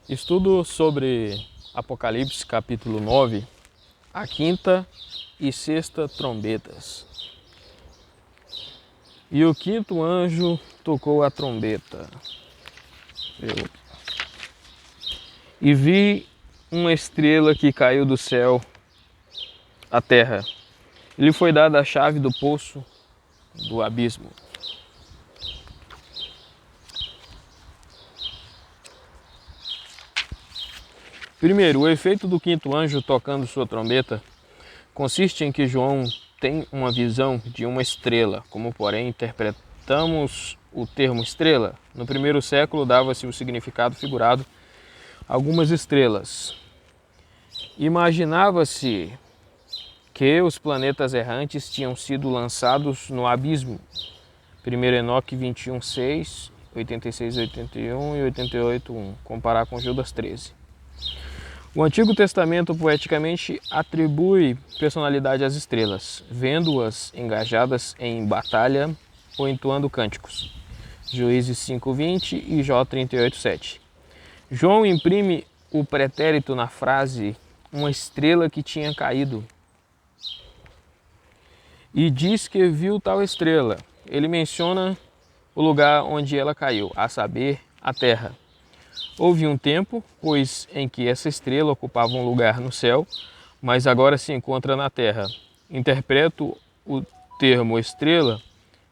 Estudo sobre Apocalipse capítulo 9, a quinta e sexta trombetas. E o quinto anjo tocou a trombeta. E vi uma estrela que caiu do céu à terra. Lhe foi dada a chave do poço do abismo. Primeiro, o efeito do quinto anjo tocando sua trombeta consiste em que João tem uma visão de uma estrela, como porém interpretamos o termo estrela. No primeiro século dava-se o significado figurado algumas estrelas. Imaginava-se que os planetas errantes tinham sido lançados no abismo. 1 Enoque 21:6, 86:81 e 88:1, comparar com Judas 13. O Antigo Testamento poeticamente atribui personalidade às estrelas, vendo-as engajadas em batalha ou entoando cânticos. Juízes 5:20 e Jó 38:7. João imprime o pretérito na frase uma estrela que tinha caído e diz que viu tal estrela. Ele menciona o lugar onde ela caiu, a saber, a terra. Houve um tempo, pois, em que essa estrela ocupava um lugar no céu, mas agora se encontra na terra. Interpreto o termo estrela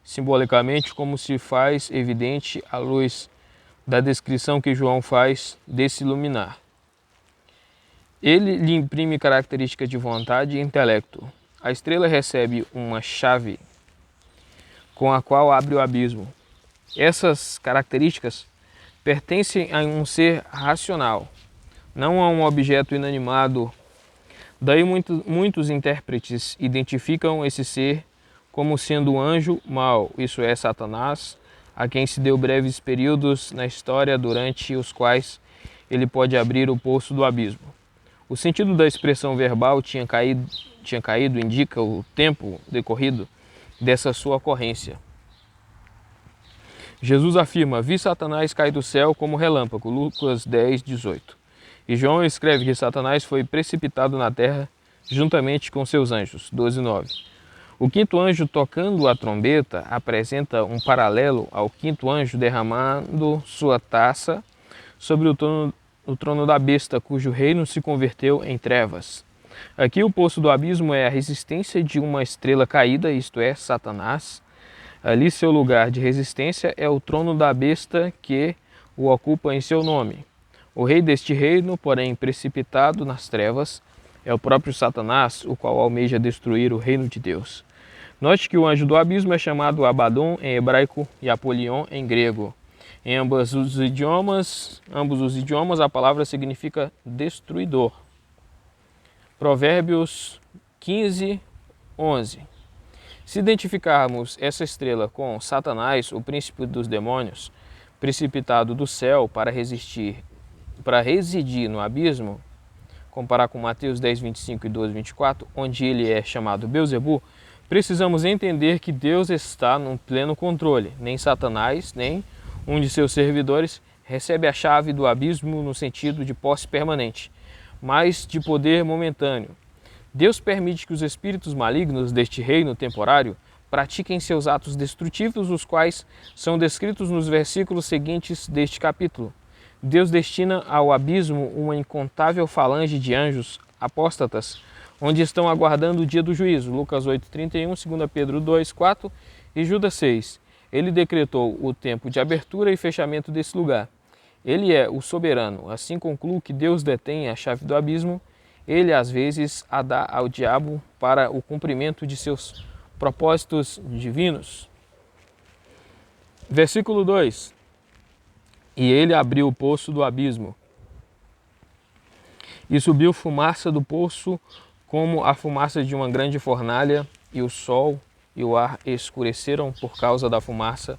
simbolicamente como se faz evidente à luz da descrição que João faz desse luminar. Ele lhe imprime características de vontade e intelecto. A estrela recebe uma chave com a qual abre o abismo. Essas características pertencem a um ser racional, não a um objeto inanimado. Daí muitos intérpretes identificam esse ser como sendo um anjo mau, isso é, Satanás, a quem se deu breves períodos na história durante os quais ele pode abrir o poço do abismo. O sentido da expressão verbal tinha caído indica o tempo decorrido dessa sua ocorrência. Jesus afirma: vi Satanás cair do céu como relâmpago, Lucas 10:18. E João escreve que Satanás foi precipitado na terra juntamente com seus anjos, 12:9. O quinto anjo tocando a trombeta apresenta um paralelo ao quinto anjo derramando sua taça sobre o trono da besta, cujo reino se converteu em trevas. Aqui o poço do abismo é a resistência de uma estrela caída, isto é, Satanás. Ali seu lugar de resistência é o trono da besta que o ocupa em seu nome. O rei deste reino, porém precipitado nas trevas, é o próprio Satanás, o qual almeja destruir o reino de Deus. Note que o anjo do abismo é chamado Abaddon em hebraico e Apolion em grego. Em ambos os idiomas a palavra significa destruidor. Provérbios 15:11. Se identificarmos essa estrela com Satanás, o príncipe dos demônios, precipitado do céu para residir no abismo, comparar com Mateus 10:25 e 12:24, onde ele é chamado Belzebu, precisamos entender que Deus está no pleno controle. Nem Satanás, nem um de seus servidores recebe a chave do abismo no sentido de posse permanente, mas de poder momentâneo. Deus permite que os espíritos malignos deste reino temporário pratiquem seus atos destrutivos, os quais são descritos nos versículos seguintes deste capítulo. Deus destina ao abismo uma incontável falange de anjos apóstatas, onde estão aguardando o dia do juízo. Lucas 8:31, 2 Pedro 2:4 e Judas 6. Ele decretou o tempo de abertura e fechamento desse lugar. Ele é o soberano. Assim concluo que Deus detém a chave do abismo. Ele às vezes a dá ao diabo para o cumprimento de seus propósitos divinos. Versículo 2. E ele abriu o poço do abismo, e subiu fumaça do poço como a fumaça de uma grande fornalha, e o sol e o ar escureceram por causa da fumaça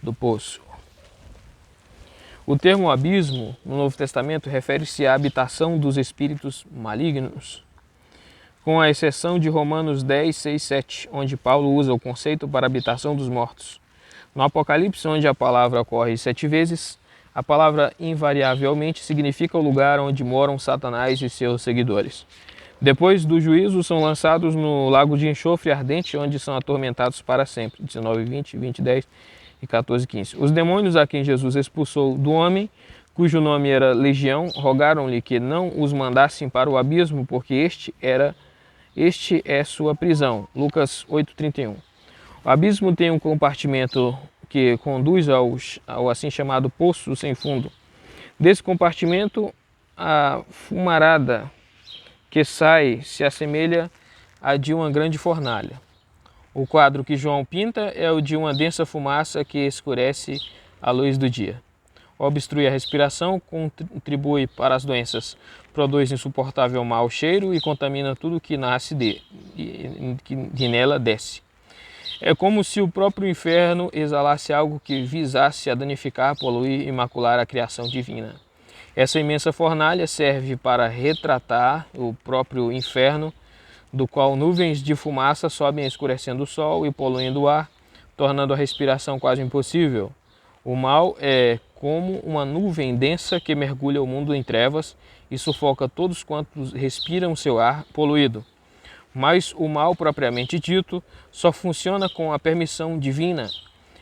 do poço. O termo abismo, no Novo Testamento, refere-se à habitação dos espíritos malignos, com a exceção de Romanos 10:6-7, onde Paulo usa o conceito para habitação dos mortos. No Apocalipse, onde a palavra ocorre 7 vezes, A palavra invariavelmente significa o lugar onde moram Satanás e seus seguidores. Depois do juízo, são lançados no lago de enxofre ardente, onde são atormentados para sempre. 19, 20, 20, 10 e 14, 15. Os demônios a quem Jesus expulsou do homem, cujo nome era Legião, rogaram-lhe que não os mandassem para o abismo, porque este é sua prisão. Lucas 8:31. O abismo tem um compartimento que conduz ao assim chamado poço sem fundo. Desse compartimento, a fumarada que sai se assemelha à de uma grande fornalha. O quadro que João pinta é o de uma densa fumaça que escurece a luz do dia. Obstrui a respiração, contribui para as doenças, produz insuportável mau cheiro e contamina tudo que nasce que nela desce. É como se o próprio inferno exalasse algo que visasse a danificar, poluir e macular a criação divina. Essa imensa fornalha serve para retratar o próprio inferno, do qual nuvens de fumaça sobem escurecendo o sol e poluindo o ar, tornando a respiração quase impossível. O mal é como uma nuvem densa que mergulha o mundo em trevas e sufoca todos quantos respiram seu ar poluído. Mas o mal propriamente dito só funciona com a permissão divina.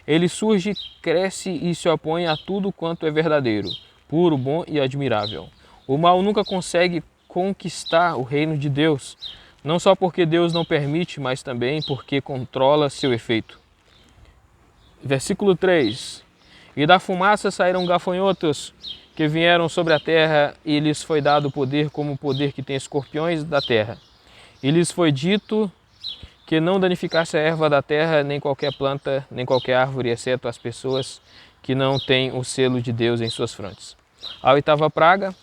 Ele surge, cresce e se opõe a tudo quanto é verdadeiro, puro, bom e admirável. O mal nunca consegue conquistar o reino de Deus, não só porque Deus não permite, mas também porque controla seu efeito. Versículo 3. E da fumaça saíram gafanhotos que vieram sobre a terra, e lhes foi dado poder como o poder que tem escorpiões da terra. E lhes foi dito que não danificasse a erva da terra, nem qualquer planta, nem qualquer árvore, exceto as pessoas que não têm o selo de Deus em suas frontes. A oitava praga,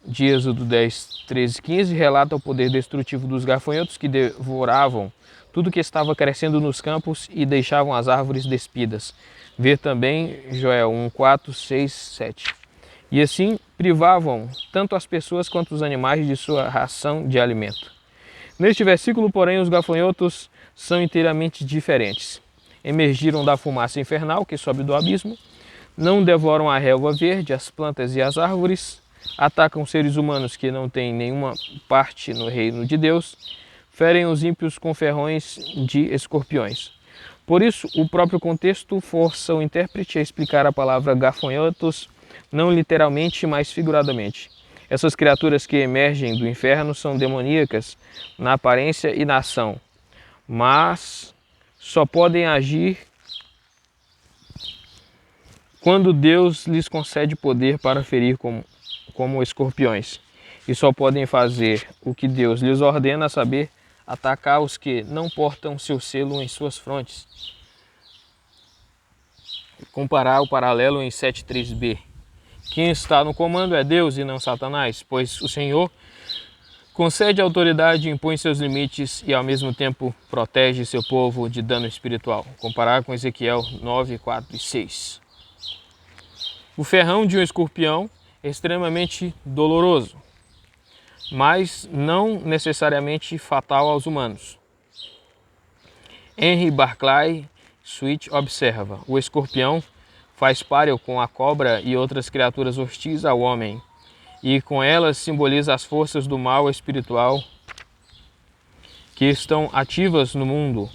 de Êxodo 10, 13 e 15, relata o poder destrutivo dos gafanhotos que devoravam tudo que estava crescendo nos campos e deixavam as árvores despidas. Ver também Joel 1, 4, 6, 7. E assim privavam tanto as pessoas quanto os animais de sua ração de alimento. Neste versículo, porém, os gafanhotos são inteiramente diferentes. Emergiram da fumaça infernal que sobe do abismo, não devoram a relva verde, as plantas e as árvores, atacam seres humanos que não têm nenhuma parte no reino de Deus, ferem os ímpios com ferrões de escorpiões. Por isso, o próprio contexto força o intérprete a explicar a palavra gafanhotos não literalmente, mas figuradamente. Essas criaturas que emergem do inferno são demoníacas na aparência e na ação, mas só podem agir quando Deus lhes concede poder para ferir como escorpiões. E só podem fazer o que Deus lhes ordena, a saber, atacar os que não portam seu selo em suas frontes. Comparar o paralelo em 7.3b. Quem está no comando é Deus e não Satanás, pois o Senhor concede autoridade, impõe seus limites e ao mesmo tempo protege seu povo de dano espiritual. Comparar com Ezequiel 9, 4 e 6. O ferrão de um escorpião é extremamente doloroso, mas não necessariamente fatal aos humanos. Henry Barclay Switch observa: o escorpião faz páreo com a cobra e outras criaturas hostis ao homem, e com elas simboliza as forças do mal espiritual que estão ativas no mundo.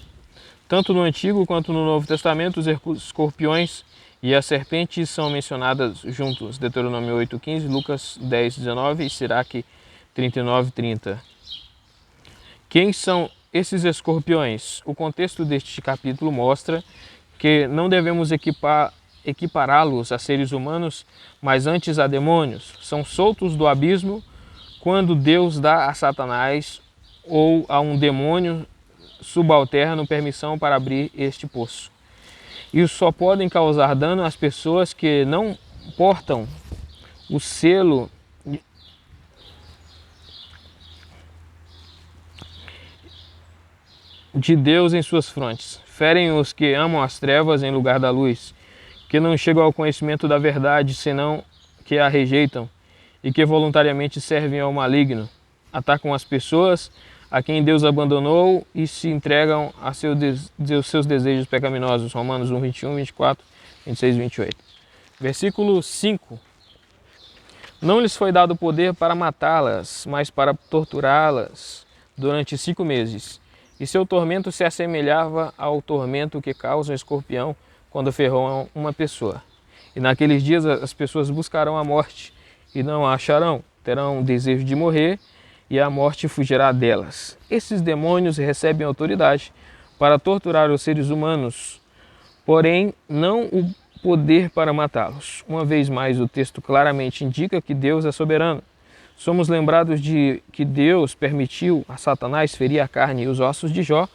Tanto no Antigo quanto no Novo Testamento, os escorpiões e as serpentes são mencionadas juntos. Deuteronômio 8:15, Lucas 10:19 e Siraque 39:30. Quem são esses escorpiões? O contexto deste capítulo mostra que não devemos equipará-los a seres humanos, mas antes a demônios. São soltos do abismo quando Deus dá a Satanás ou a um demônio subalterno permissão para abrir este poço. E só podem causar dano às pessoas que não portam o selo de Deus em suas frontes. Ferem os que amam as trevas em lugar da luz, que não chegam ao conhecimento da verdade, senão que a rejeitam, e que voluntariamente servem ao maligno. Atacam as pessoas a quem Deus abandonou e se entregam a seus desejos pecaminosos. Romanos 1, 21, 24, 26 e 28. Versículo 5. Não lhes foi dado poder para matá-las, mas para torturá-las durante 5 meses. E seu tormento se assemelhava ao tormento que causa um escorpião quando ferroa uma pessoa. E naqueles dias as pessoas buscarão a morte e não a acharão. Terão desejo de morrer e a morte fugirá delas. Esses demônios recebem autoridade para torturar os seres humanos, porém não o poder para matá-los. Uma vez mais, o texto claramente indica que Deus é soberano. Somos lembrados de que Deus permitiu a Satanás ferir a carne e os ossos de Jó,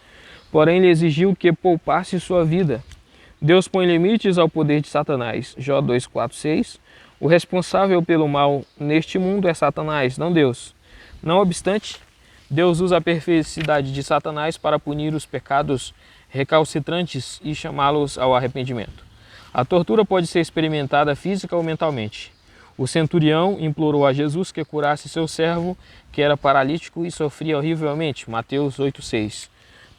porém lhe exigiu que poupasse sua vida. Deus põe limites ao poder de Satanás. Jó 2:4-6. O responsável pelo mal neste mundo é Satanás, não Deus. Não obstante, Deus usa a perversidade de Satanás para punir os pecados recalcitrantes e chamá-los ao arrependimento. A tortura pode ser experimentada física ou mentalmente. O centurião implorou a Jesus que curasse seu servo, que era paralítico e sofria horrivelmente. Mateus 8:6.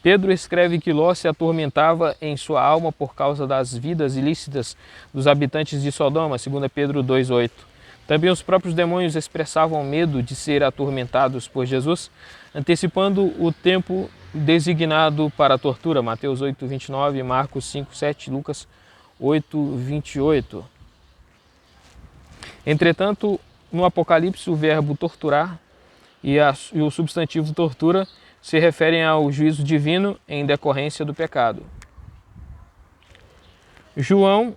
Pedro escreve que Ló se atormentava em sua alma por causa das vidas ilícitas dos habitantes de Sodoma, 2 Pedro 2:8. Também os próprios demônios expressavam medo de ser atormentados por Jesus, antecipando o tempo designado para a tortura. Mateus 8:29, Marcos 5:7, Lucas 8:28. Entretanto, no Apocalipse, o verbo torturar e o substantivo tortura se referem ao juízo divino em decorrência do pecado. João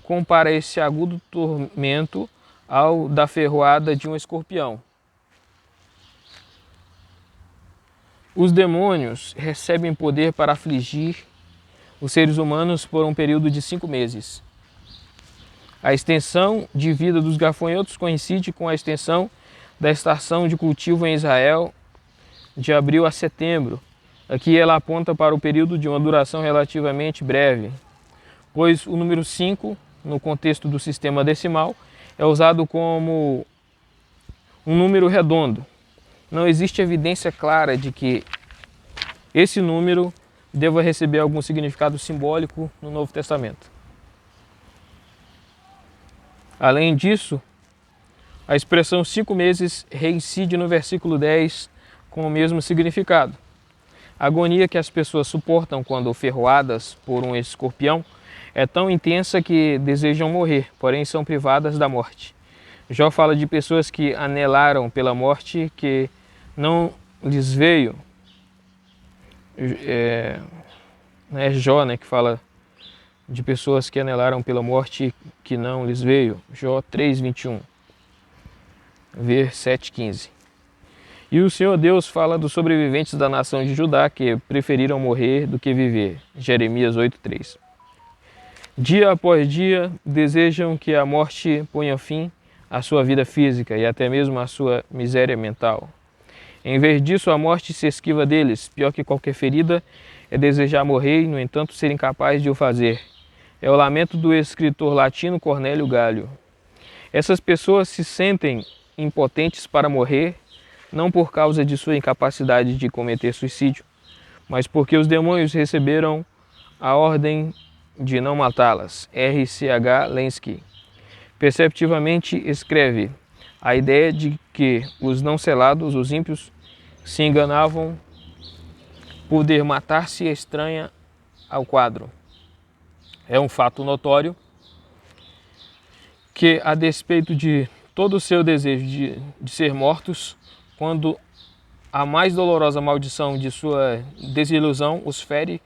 compara esse agudo tormento ao da ferroada de um escorpião. Os demônios recebem poder para afligir os seres humanos por um período de 5 meses. A extensão de vida dos gafanhotos coincide com a extensão da estação de cultivo em Israel de abril a setembro. Aqui ela aponta para o período de uma duração relativamente breve, pois o número 5, no contexto do sistema decimal, é usado como um número redondo. Não existe evidência clara de que esse número deva receber algum significado simbólico no Novo Testamento. Além disso, a expressão 5 meses reincide no versículo 10 com o mesmo significado. A agonia que as pessoas suportam quando ferroadas por um escorpião é tão intensa que desejam morrer, porém são privadas da morte. Jó fala de pessoas que anelaram pela morte que não lhes veio. É Jó, que fala de pessoas que anelaram pela morte que não lhes veio. Jó 3:21, ver 7:15. E o Senhor Deus fala dos sobreviventes da nação de Judá que preferiram morrer do que viver. Jeremias 8:3. Dia após dia desejam que a morte ponha fim à sua vida física e até mesmo à sua miséria mental. Em vez disso, a morte se esquiva deles. Pior que qualquer ferida é desejar morrer e, no entanto, ser incapaz de o fazer. É o lamento do escritor latino Cornélio Galho. Essas pessoas se sentem impotentes para morrer, não por causa de sua incapacidade de cometer suicídio, mas porque os demônios receberam a ordem de não matá-las. R.C.H. Lenski. Perceptivamente escreve: a ideia de que os não selados, os ímpios, se enganavam poder matar-se é estranha ao quadro. É um fato notório que, a despeito de todo o seu desejo de ser mortos, quando a mais dolorosa maldição de sua desilusão os fere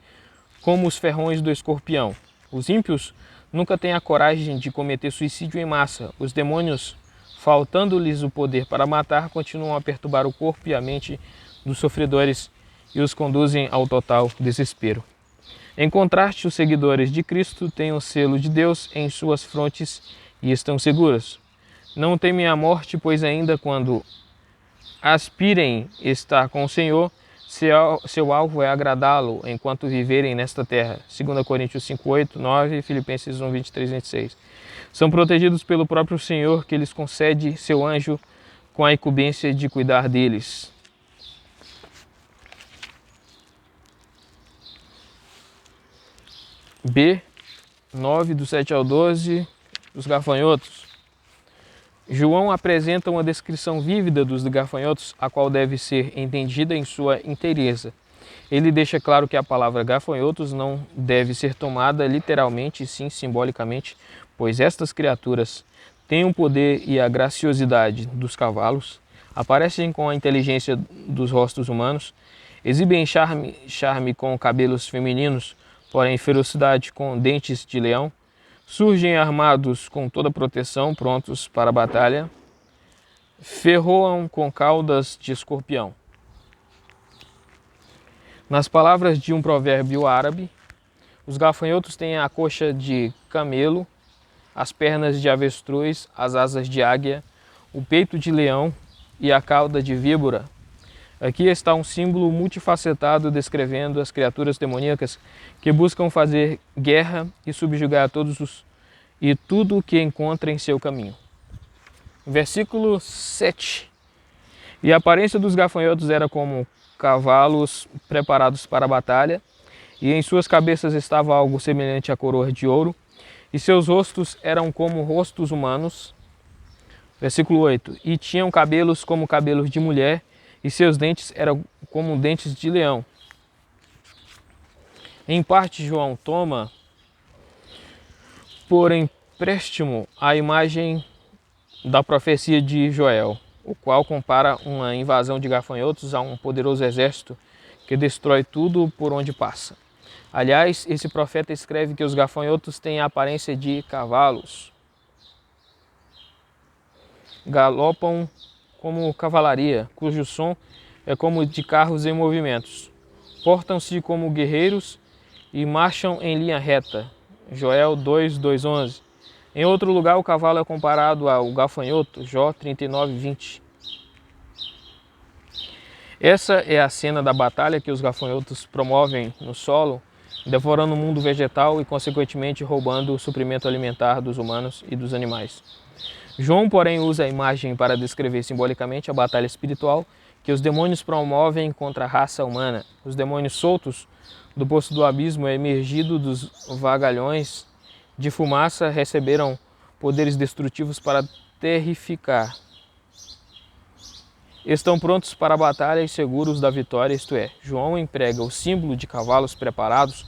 como os ferrões do escorpião. Os ímpios nunca têm a coragem de cometer suicídio em massa. Os demônios, faltando-lhes o poder para matar, continuam a perturbar o corpo e a mente dos sofredores e os conduzem ao total desespero. Em contraste, os seguidores de Cristo têm o selo de Deus em suas frontes e estão seguros. Não temem a morte, pois ainda quando aspirem estar com o Senhor, seu alvo é agradá-lo enquanto viverem nesta terra. 2 Coríntios 5:8, 9 e Filipenses 1:23-26. São protegidos pelo próprio Senhor, que lhes concede seu anjo com a incumbência de cuidar deles. B, 9, do 7 ao 12, dos gafanhotos. João apresenta uma descrição vívida dos gafanhotos, a qual deve ser entendida em sua inteireza. Ele deixa claro que a palavra gafanhotos não deve ser tomada literalmente e sim simbolicamente, pois estas criaturas têm o poder e a graciosidade dos cavalos, aparecem com a inteligência dos rostos humanos, exibem charme com cabelos femininos, porém ferocidade com dentes de leão, surgem armados com toda proteção, prontos para a batalha, ferroam com caudas de escorpião. Nas palavras de um provérbio árabe, os gafanhotos têm a coxa de camelo, as pernas de avestruz, as asas de águia, o peito de leão e a cauda de víbora. Aqui está um símbolo multifacetado descrevendo as criaturas demoníacas que buscam fazer guerra e subjugar tudo o que encontra em seu caminho. Versículo 7. E a aparência dos gafanhotos era como cavalos preparados para a batalha, e em suas cabeças estava algo semelhante à coroa de ouro, e seus rostos eram como rostos humanos. Versículo 8. E tinham cabelos como cabelos de mulher, e seus dentes eram como dentes de leão. Em parte, João toma por empréstimo a imagem da profecia de Joel, o qual compara uma invasão de gafanhotos a um poderoso exército que destrói tudo por onde passa. Aliás, esse profeta escreve que os gafanhotos têm a aparência de cavalos, galopam como cavalaria, cujo som é como de carros em movimentos. Portam-se como guerreiros e marcham em linha reta. Joel 2:11. Em outro lugar, o cavalo é comparado ao gafanhoto. Jó 39:20. Essa é a cena da batalha que os gafanhotos promovem no solo, devorando o mundo vegetal e, consequentemente, roubando o suprimento alimentar dos humanos e dos animais. João, porém, usa a imagem para descrever simbolicamente a batalha espiritual que os demônios promovem contra a raça humana. Os demônios soltos do poço do abismo, emergido dos vagalhões de fumaça, receberam poderes destrutivos para terrificar. Estão prontos para a batalha e seguros da vitória, isto é, João emprega o símbolo de cavalos preparados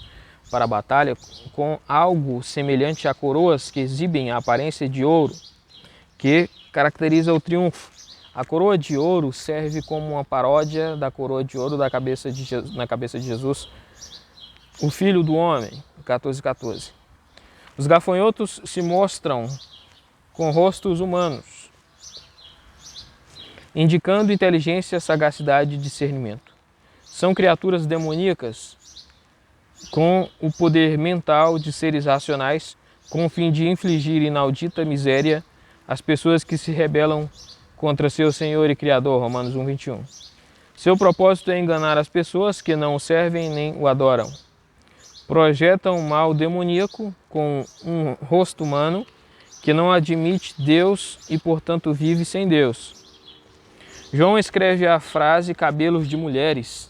para a batalha com algo semelhante a coroas que exibem a aparência de ouro, que caracteriza o triunfo. A coroa de ouro serve como uma paródia da coroa de ouro na cabeça de Jesus, o Filho do Homem, 14:14. Os gafanhotos se mostram com rostos humanos, indicando inteligência, sagacidade e discernimento. São criaturas demoníacas com o poder mental de seres racionais, com o fim de infligir inaudita miséria às pessoas que se rebelam contra seu Senhor e Criador, Romanos 1:21. Seu propósito é enganar as pessoas que não o servem nem o adoram. Projetam um mal demoníaco com um rosto humano que não admite Deus e, portanto, vive sem Deus. João escreve a frase cabelos de mulheres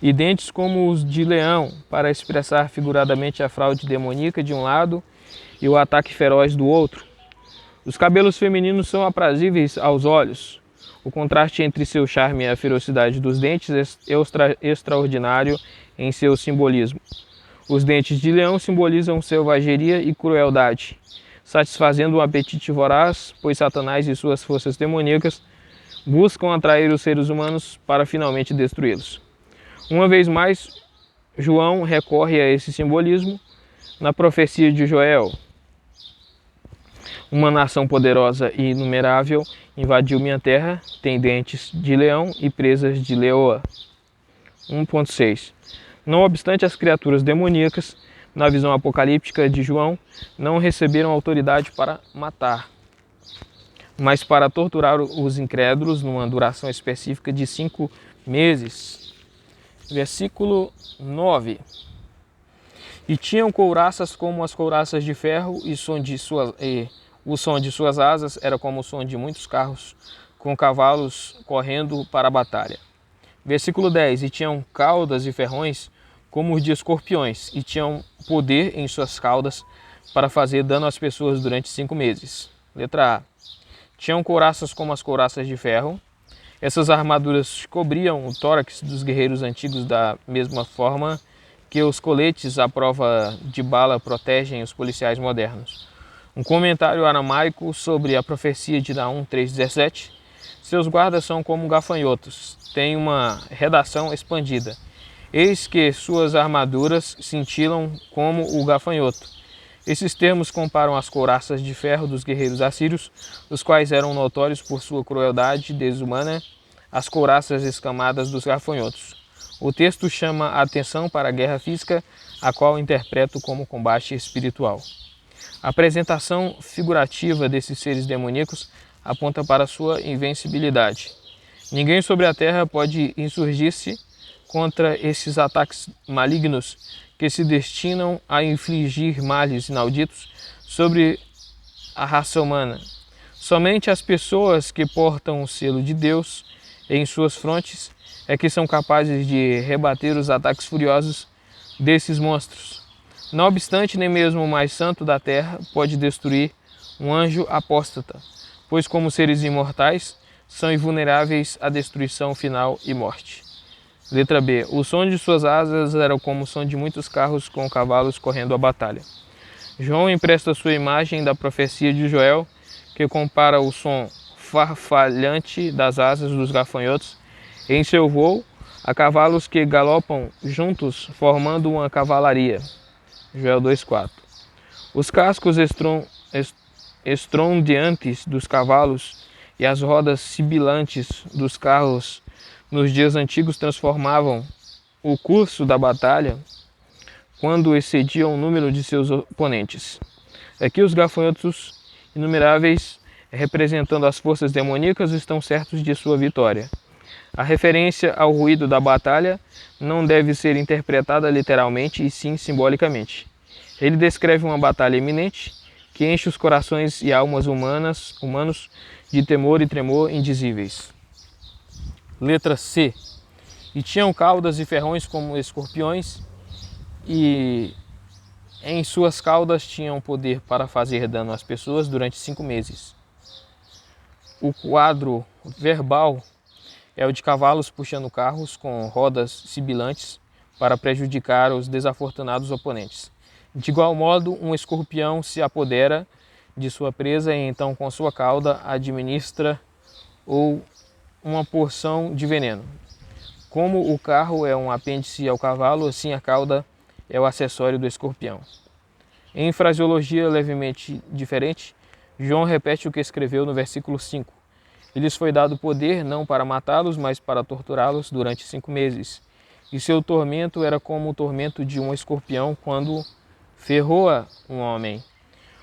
e dentes como os de leão para expressar figuradamente a fraude demoníaca de um lado e o ataque feroz do outro. Os cabelos femininos são aprazíveis aos olhos. O contraste entre seu charme e a ferocidade dos dentes é extraordinário em seu simbolismo. Os dentes de leão simbolizam selvageria e crueldade, satisfazendo um apetite voraz, pois Satanás e suas forças demoníacas buscam atrair os seres humanos para finalmente destruí-los. Uma vez mais, João recorre a esse simbolismo na profecia de Joel. Uma nação poderosa e inumerável invadiu minha terra, tem dentes de leão e presas de leoa. 1.6. Não obstante, as criaturas demoníacas, na visão apocalíptica de João, não receberam autoridade para matar, mas para torturar os incrédulos numa duração específica de 5 meses. Versículo 9. E tinham couraças como as couraças de ferro, e o som de suas asas era como o som de muitos carros com cavalos correndo para a batalha. Versículo 10. E tinham caudas e ferrões como os de escorpiões, e tinham poder em suas caudas para fazer dano às pessoas durante 5 meses. Letra A. Tinham couraças como as couraças de ferro. Essas armaduras cobriam o tórax dos guerreiros antigos da mesma forma que os coletes à prova de bala protegem os policiais modernos. Um comentário aramaico sobre a profecia de Naum 3,17. Seus guardas são como gafanhotos, têm uma redação expandida. Eis que suas armaduras cintilam como o gafanhoto. Esses termos comparam as couraças de ferro dos guerreiros assírios, os quais eram notórios por sua crueldade desumana, às couraças escamadas dos gafanhotos. O texto chama a atenção para a guerra física, a qual interpreto como combate espiritual. A apresentação figurativa desses seres demoníacos aponta para sua invencibilidade. Ninguém sobre a terra pode insurgir-se contra esses ataques malignos que se destinam a infligir males inauditos sobre a raça humana. Somente as pessoas que portam o selo de Deus em suas frontes é que são capazes de rebater os ataques furiosos desses monstros. Não obstante, nem mesmo o mais santo da terra pode destruir um anjo apóstata, pois como seres imortais, são invulneráveis à destruição final e morte. Letra B. O som de suas asas era como o som de muitos carros com cavalos correndo a batalha. João empresta sua imagem da profecia de Joel, que compara o som farfalhante das asas dos gafanhotos em seu voo a cavalos que galopam juntos formando uma cavalaria. Joel 2,4. Os cascos estrondeantes dos cavalos e as rodas sibilantes dos carros nos dias antigos transformavam o curso da batalha quando excediam o número de seus oponentes. Aqui os gafanhotos inumeráveis, representando as forças demoníacas, estão certos de sua vitória. A referência ao ruído da batalha não deve ser interpretada literalmente e sim simbolicamente. Ele descreve uma batalha iminente que enche os corações e almas humanos de temor e tremor indizíveis. Letra C. E tinham caudas e ferrões como escorpiões, e em suas caudas tinham poder para fazer dano às pessoas durante 5 meses. O quadro verbal é o de cavalos puxando carros com rodas sibilantes para prejudicar os desafortunados oponentes. De igual modo, um escorpião se apodera de sua presa e então com sua cauda administra ou uma porção de veneno. Como o carro é um apêndice ao cavalo, assim a cauda é o acessório do escorpião. Em fraseologia levemente diferente, João repete o que escreveu no versículo 5. E lhes foi dado poder não para matá-los, mas para torturá-los durante 5 meses. E seu tormento era como o tormento de um escorpião quando ferroa um homem.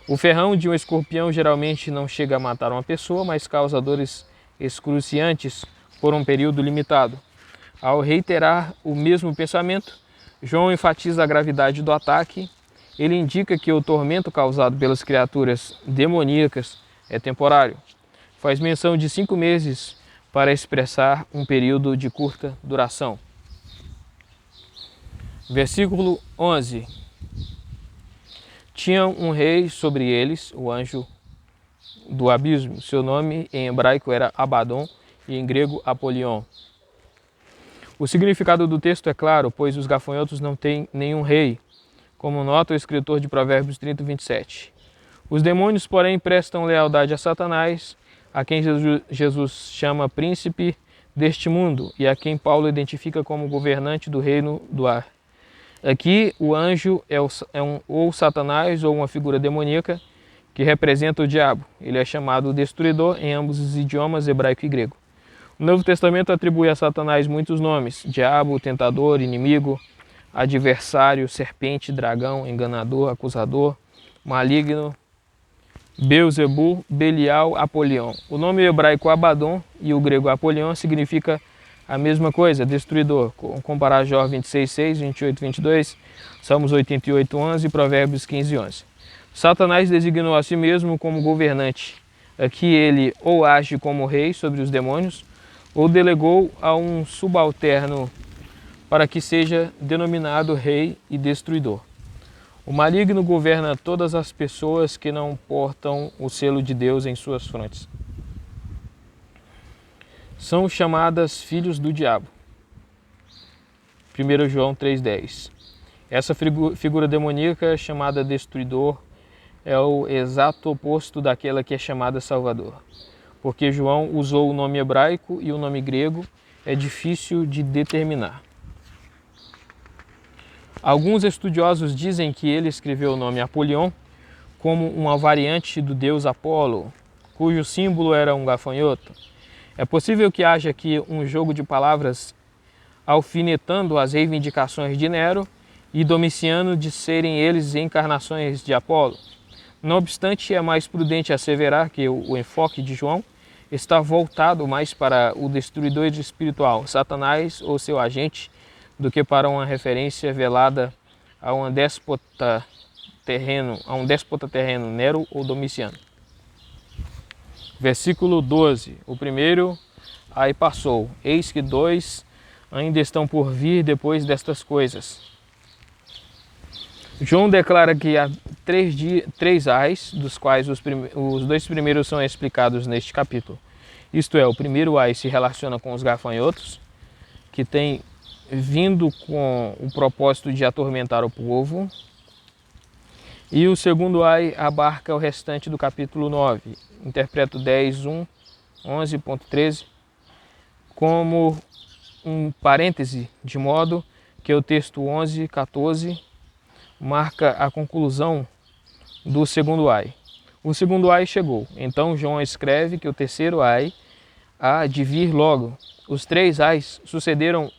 O ferrão de um escorpião geralmente não chega a matar uma pessoa, mas causa dores excruciantes por um período limitado. Ao reiterar o mesmo pensamento, João enfatiza a gravidade do ataque. Ele indica que o tormento causado pelas criaturas demoníacas é temporário. Faz menção de 5 meses para expressar um período de curta duração. Versículo 11. Tinha um rei sobre eles, o anjo do abismo. Seu nome em hebraico era Abaddon e em grego Apolion. O significado do texto é claro, pois os gafanhotos não têm nenhum rei, como nota o escritor de Provérbios 30, 27. Os demônios, porém, prestam lealdade a Satanás, a quem Jesus chama príncipe deste mundo e a quem Paulo identifica como governante do reino do ar. Aqui o anjo é ou Satanás ou uma figura demoníaca que representa o diabo. Ele é chamado destruidor em ambos os idiomas, hebraico e grego. O Novo Testamento atribui a Satanás muitos nomes: diabo, tentador, inimigo, adversário, serpente, dragão, enganador, acusador, maligno, Beuzebu, Belial, Apolion. O nome hebraico Abaddon e o grego Apolion significa a mesma coisa, destruidor. Comparar Jó 26:6, 28:22, Salmos 88:11 e Provérbios 15:11. Satanás designou a si mesmo como governante. Aqui ele ou age como rei sobre os demônios, ou delegou a um subalterno para que seja denominado rei e destruidor. O maligno governa todas as pessoas que não portam o selo de Deus em suas frontes. São chamadas filhos do diabo. 1 João 3,10. Essa figura demoníaca chamada destruidor é o exato oposto daquela que é chamada Salvador. Porque João usou o nome hebraico e o nome grego é difícil de determinar. Alguns estudiosos dizem que ele escreveu o nome Apolion como uma variante do deus Apolo, cujo símbolo era um gafanhoto. É possível que haja aqui um jogo de palavras alfinetando as reivindicações de Nero e Domiciano de serem eles encarnações de Apolo. Não obstante, é mais prudente asseverar que o enfoque de João está voltado mais para o destruidor espiritual, Satanás ou seu agente, do que para uma referência velada a um déspota terreno, Nero ou Domiciano. Versículo 12. O primeiro, aí passou. Eis que dois ainda estão por vir depois destas coisas. João declara que há três ais, dos quais os dois primeiros são explicados neste capítulo. Isto é, o primeiro ai se relaciona com os gafanhotos, que tem vindo com o propósito de atormentar o povo. E o segundo ai abarca o restante do capítulo 9. Interpreto 10:1, 11.13 como um parêntese, de modo que o texto 11:14 marca a conclusão do segundo ai. O segundo ai chegou, então João escreve que o terceiro ai há de vir logo. Os três ais sucederam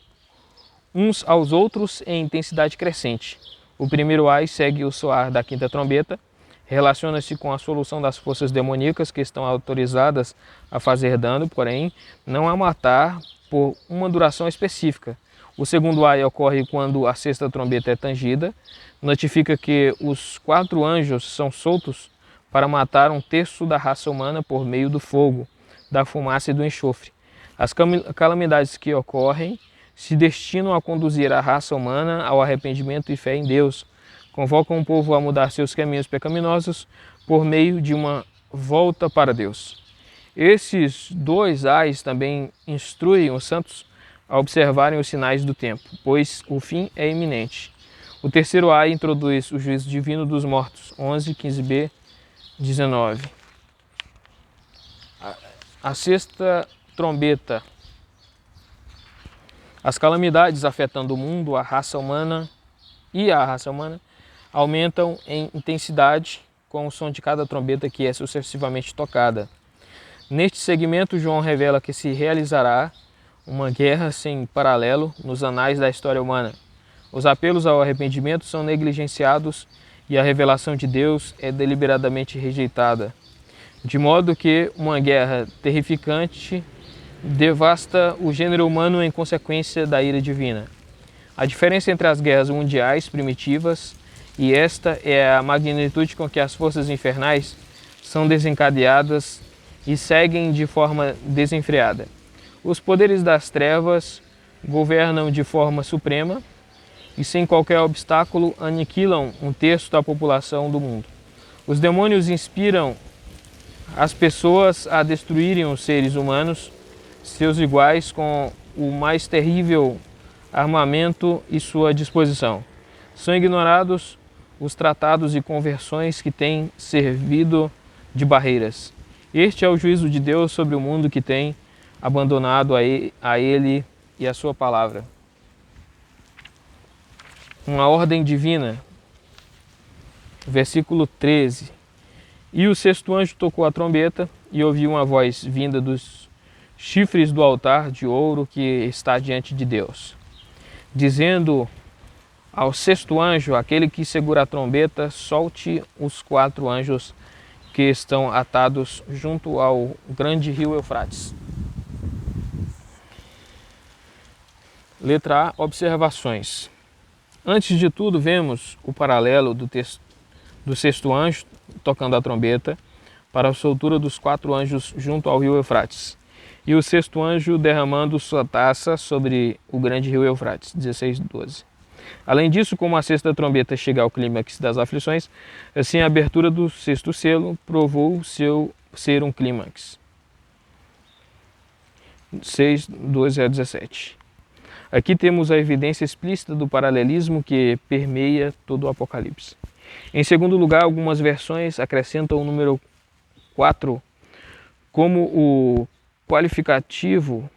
uns aos outros em intensidade crescente. O primeiro ai segue o soar da quinta trombeta, relaciona-se com a solução das forças demoníacas que estão autorizadas a fazer dano, porém não a matar por uma duração específica. O segundo ai ocorre quando a sexta trombeta é tangida, notifica que os 4 anjos são soltos para matar 1/3 da raça humana por meio do fogo, da fumaça e do enxofre. As calamidades que ocorrem se destinam a conduzir a raça humana ao arrependimento e fé em Deus, convocam o povo a mudar seus caminhos pecaminosos por meio de uma volta para Deus. Esses dois ais também instruem os santos a observarem os sinais do tempo, pois o fim é iminente. O terceiro ai introduz o juízo divino dos mortos, 11:15b, 19. A sexta trombeta. As calamidades afetando o mundo, a raça humana aumentam em intensidade com o som de cada trombeta que é sucessivamente tocada. Neste segmento, João revela que se realizará uma guerra sem paralelo nos anais da história humana. Os apelos ao arrependimento são negligenciados e a revelação de Deus é deliberadamente rejeitada, de modo que uma guerra terrificante devasta o gênero humano em consequência da ira divina. A diferença entre as guerras mundiais primitivas e esta é a magnitude com que as forças infernais são desencadeadas e seguem de forma desenfreada. Os poderes das trevas governam de forma suprema e sem qualquer obstáculo aniquilam 1/3 da população do mundo. Os demônios inspiram as pessoas a destruírem os seres humanos, seus iguais, com o mais terrível armamento e sua disposição. São ignorados os tratados e conversões que têm servido de barreiras. Este é o juízo de Deus sobre o mundo que tem abandonado a Ele e a sua palavra. Uma ordem divina. Versículo 13. E o sexto anjo tocou a trombeta e ouviu uma voz vinda dos chifres do altar de ouro que está diante de Deus, dizendo ao sexto anjo, aquele que segura a trombeta, solte os 4 anjos que estão atados junto ao grande rio Eufrates. Letra A, observações. Antes de tudo, vemos o paralelo do sexto anjo tocando a trombeta para a soltura dos 4 anjos junto ao rio Eufrates. E o sexto anjo derramando sua taça sobre o grande rio Eufrates, 16:12. Além disso, como a sexta trombeta chega ao clímax das aflições, assim a abertura do sexto selo provou ser um clímax. 6, 12 a 17. Aqui temos a evidência explícita do paralelismo que permeia todo o Apocalipse. Em segundo lugar, algumas versões acrescentam o número 4 como o qualificativo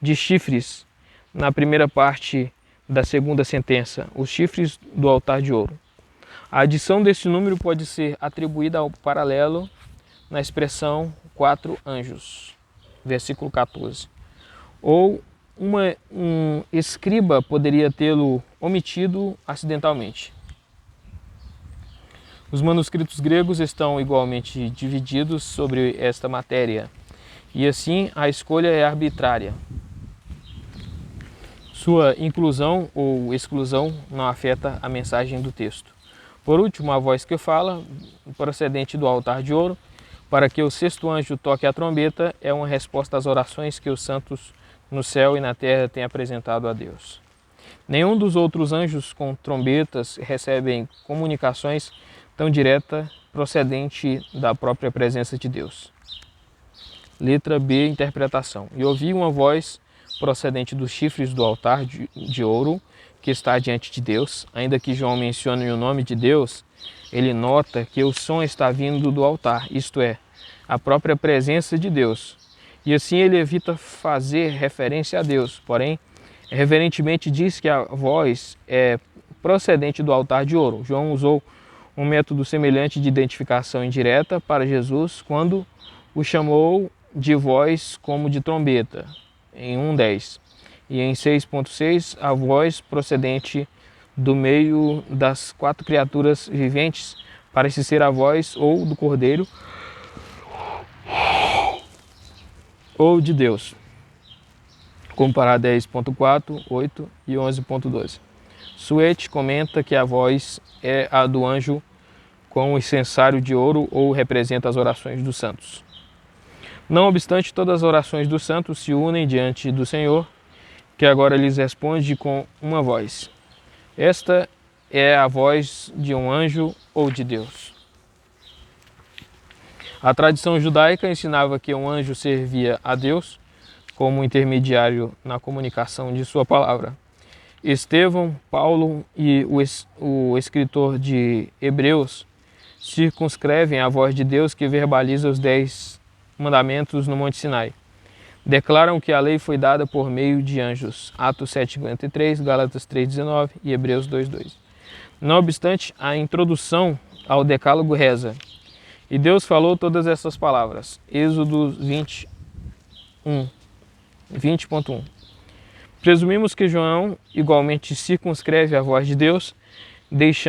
de chifres na primeira parte da segunda sentença, os chifres do altar de ouro. A adição desse número pode ser atribuída ao paralelo na expressão 4 anjos, versículo 14. Ou um escriba poderia tê-lo omitido acidentalmente. Os manuscritos gregos estão igualmente divididos sobre esta matéria, e assim a escolha é arbitrária. Sua inclusão ou exclusão não afeta a mensagem do texto. Por último, a voz que fala, procedente do altar de ouro, para que o sexto anjo toque a trombeta, é uma resposta às orações que os santos no céu e na terra têm apresentado a Deus. Nenhum dos outros anjos com trombetas recebem comunicações tão direta procedente da própria presença de Deus. Letra B, interpretação. E ouvi uma voz procedente dos chifres do altar de ouro que está diante de Deus. Ainda que João mencione o nome de Deus, ele nota que o som está vindo do altar, isto é, a própria presença de Deus. E assim ele evita fazer referência a Deus, porém, reverentemente diz que a voz é procedente do altar de ouro. João usou um método semelhante de identificação indireta para Jesus quando o chamou de voz como de trombeta, em 1:10. E em 6.6, a voz procedente do meio das 4 criaturas viventes parece ser a voz ou do Cordeiro ou de Deus. Comparar 10.4, 8 e 11.12. Suete comenta que a voz é a do anjo com o incensário de ouro ou representa as orações dos santos. Não obstante, todas as orações dos santos se unem diante do Senhor, que agora lhes responde com uma voz. Esta é a voz de um anjo ou de Deus. A tradição judaica ensinava que um anjo servia a Deus como intermediário na comunicação de sua palavra. Estevão, Paulo e o escritor de Hebreus circunscrevem a voz de Deus que verbaliza os 10 mandamentos no Monte Sinai. Declaram que a lei foi dada por meio de anjos. Atos 7:53, Gálatas 3:19 e Hebreus 2:2. Não obstante, a introdução ao Decálogo reza: e Deus falou todas essas palavras. Êxodo 20.1. Presumimos que João igualmente circunscreve a voz de Deus, deixando